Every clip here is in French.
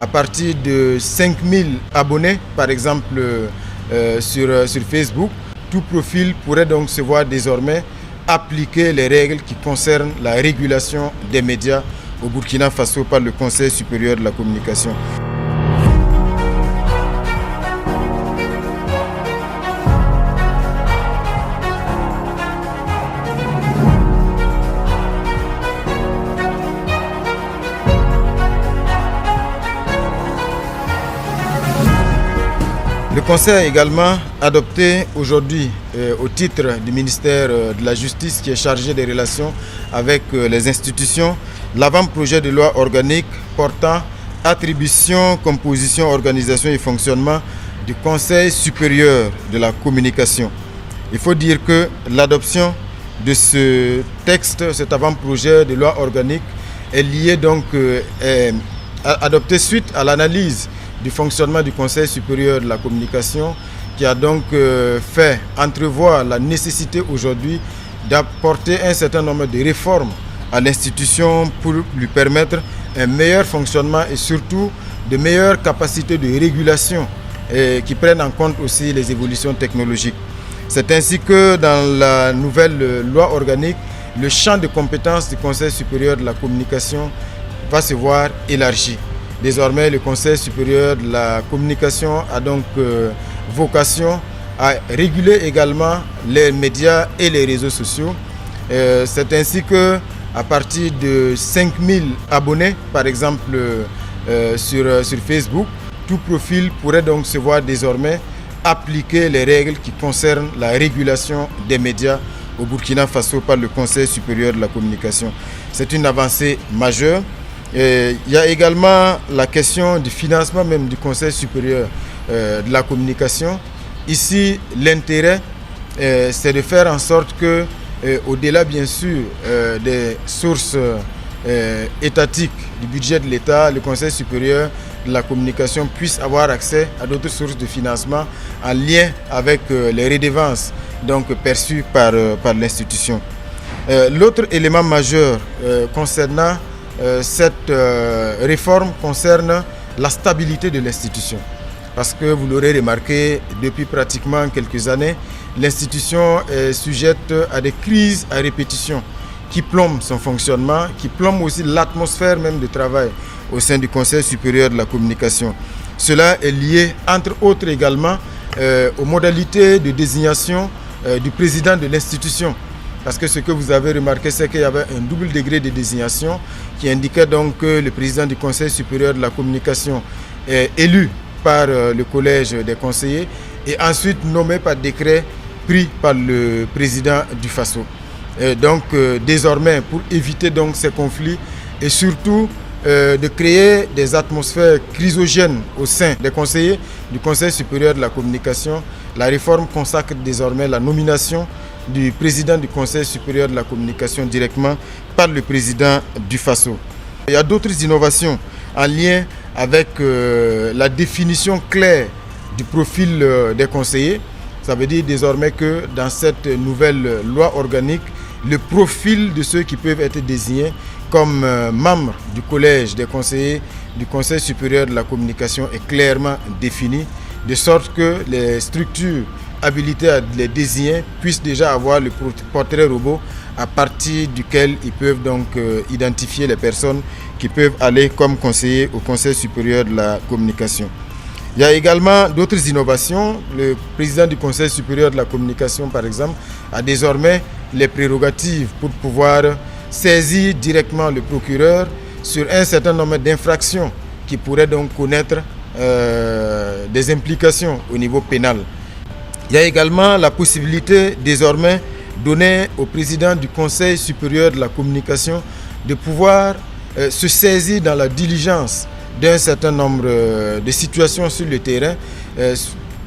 À partir de 5000 abonnés, par exemple, sur Facebook, tout profil pourrait donc se voir désormais appliquer les règles qui concernent la régulation des médias au Burkina Faso par le Conseil supérieur de la communication. Le Conseil a également adopté aujourd'hui, au titre du ministère de la Justice qui est chargé des relations avec les institutions, l'avant-projet de loi organique portant attribution, composition, organisation et fonctionnement du Conseil supérieur de la communication. Il faut dire que l'adoption de ce texte, cet avant-projet de loi organique, est lié donc, adopté suite à l'analyse du fonctionnement du Conseil supérieur de la communication qui a donc fait entrevoir la nécessité aujourd'hui d'apporter un certain nombre de réformes à l'institution pour lui permettre un meilleur fonctionnement et surtout de meilleures capacités de régulation qui prennent en compte aussi les évolutions technologiques. C'est ainsi que dans la nouvelle loi organique, le champ de compétences du Conseil supérieur de la communication va se voir élargi. Désormais, le Conseil supérieur de la communication a donc vocation à réguler également les médias et les réseaux sociaux. C'est ainsi que, à partir de 5000 abonnés, par exemple sur Facebook, tout profil pourrait donc se voir désormais appliquer les règles qui concernent la régulation des médias au Burkina Faso par le Conseil supérieur de la communication. C'est une avancée majeure. Et il y a également la question du financement même du Conseil supérieur de la communication. Ici, l'intérêt, c'est de faire en sorte que, au-delà bien sûr des sources étatiques du budget de l'État, le Conseil supérieur de la communication puisse avoir accès à d'autres sources de financement en lien avec les redevances donc, perçues par l'institution. L'autre élément majeur concernant cette réforme concerne la stabilité de l'institution. Parce que vous l'aurez remarqué, depuis pratiquement quelques années, l'institution est sujette à des crises à répétition qui plombent son fonctionnement, qui plombent aussi l'atmosphère même de travail au sein du Conseil supérieur de la communication. Cela est lié, entre autres également, aux modalités de désignation du président de l'institution. Parce que ce que vous avez remarqué, c'est qu'il y avait un double degré de désignation qui indiquait donc que le président du Conseil supérieur de la communication est élu par le collège des conseillers et ensuite nommé par décret pris par le président du Faso. Donc désormais, pour éviter donc ces conflits et surtout de créer des atmosphères chrysogènes au sein des conseillers du Conseil supérieur de la communication, la réforme consacre désormais la nomination du président du Conseil supérieur de la communication directement par le président du Faso. Il y a d'autres innovations en lien avec la définition claire du profil des conseillers. Ça veut dire désormais que dans cette nouvelle loi organique, le profil de ceux qui peuvent être désignés comme membres du collège des conseillers du Conseil supérieur de la communication est clairement défini, de sorte que les structures habilités à les désigner puissent déjà avoir le portrait robot à partir duquel ils peuvent donc identifier les personnes qui peuvent aller comme conseillers au Conseil supérieur de la communication. Il y a également d'autres innovations. Le président du Conseil supérieur de la communication, par exemple, a désormais les prérogatives pour pouvoir saisir directement le procureur sur un certain nombre d'infractions qui pourraient donc connaître des implications au niveau pénal. Il y a également la possibilité désormais donnée au président du Conseil supérieur de la communication de pouvoir se saisir dans la diligence d'un certain nombre de situations sur le terrain,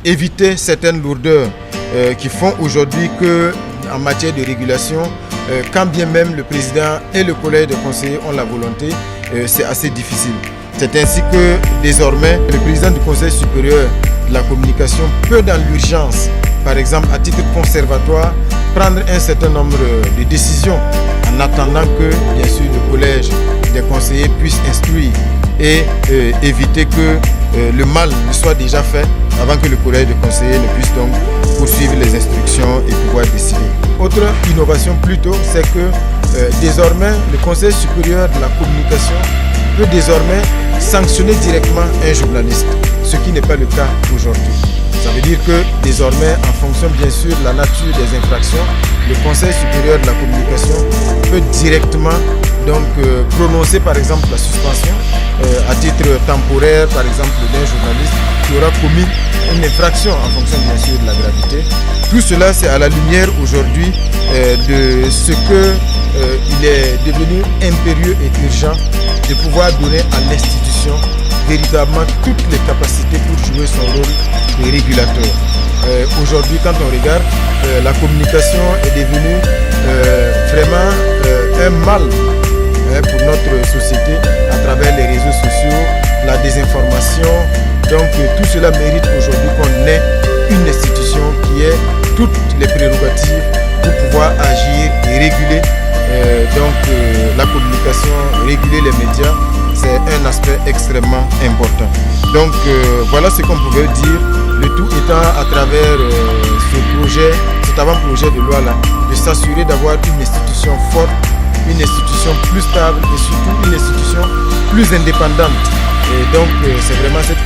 éviter certaines lourdeurs qui font aujourd'hui qu'en matière de régulation, quand bien même le président et le collège des conseillers ont la volonté, c'est assez difficile. C'est ainsi que désormais le président du Conseil supérieur de la communication peut dans l'urgence, par exemple à titre conservatoire, prendre un certain nombre de décisions en attendant que bien sûr le collège des conseillers puisse instruire et éviter que le mal ne soit déjà fait avant que le collège de conseillers ne puisse donc poursuivre les instructions et pouvoir décider. Autre innovation plutôt, c'est que désormais le Conseil supérieur de la communication peut désormais sanctionner directement un journaliste, ce qui n'est pas le cas aujourd'hui. Ça veut dire que désormais, en fonction bien sûr de la nature des infractions, le Conseil supérieur de la communication peut directement donc prononcer par exemple la suspension à titre temporaire par exemple d'un journaliste qui aura commis une infraction en fonction bien sûr de la gravité. Tout cela c'est à la lumière aujourd'hui de ce que il est devenu impérieux et urgent de pouvoir donner à l'institution véritablement toutes les capacités pour jouer son rôle de régulateur. Aujourd'hui, quand on regarde, la communication est devenue vraiment un mal pour notre société à travers les réseaux sociaux, la désinformation. Donc tout cela mérite aujourd'hui qu'on ait une institution qui ait toutes les prérogatives pour pouvoir agir et réguler la communication, réguler les médias. C'est un aspect extrêmement important. Donc voilà ce qu'on pouvait dire, le tout étant à travers cet avant-projet de loi-là, de s'assurer d'avoir une institution forte, une institution plus stable et surtout une institution plus indépendante. Et donc c'est vraiment cette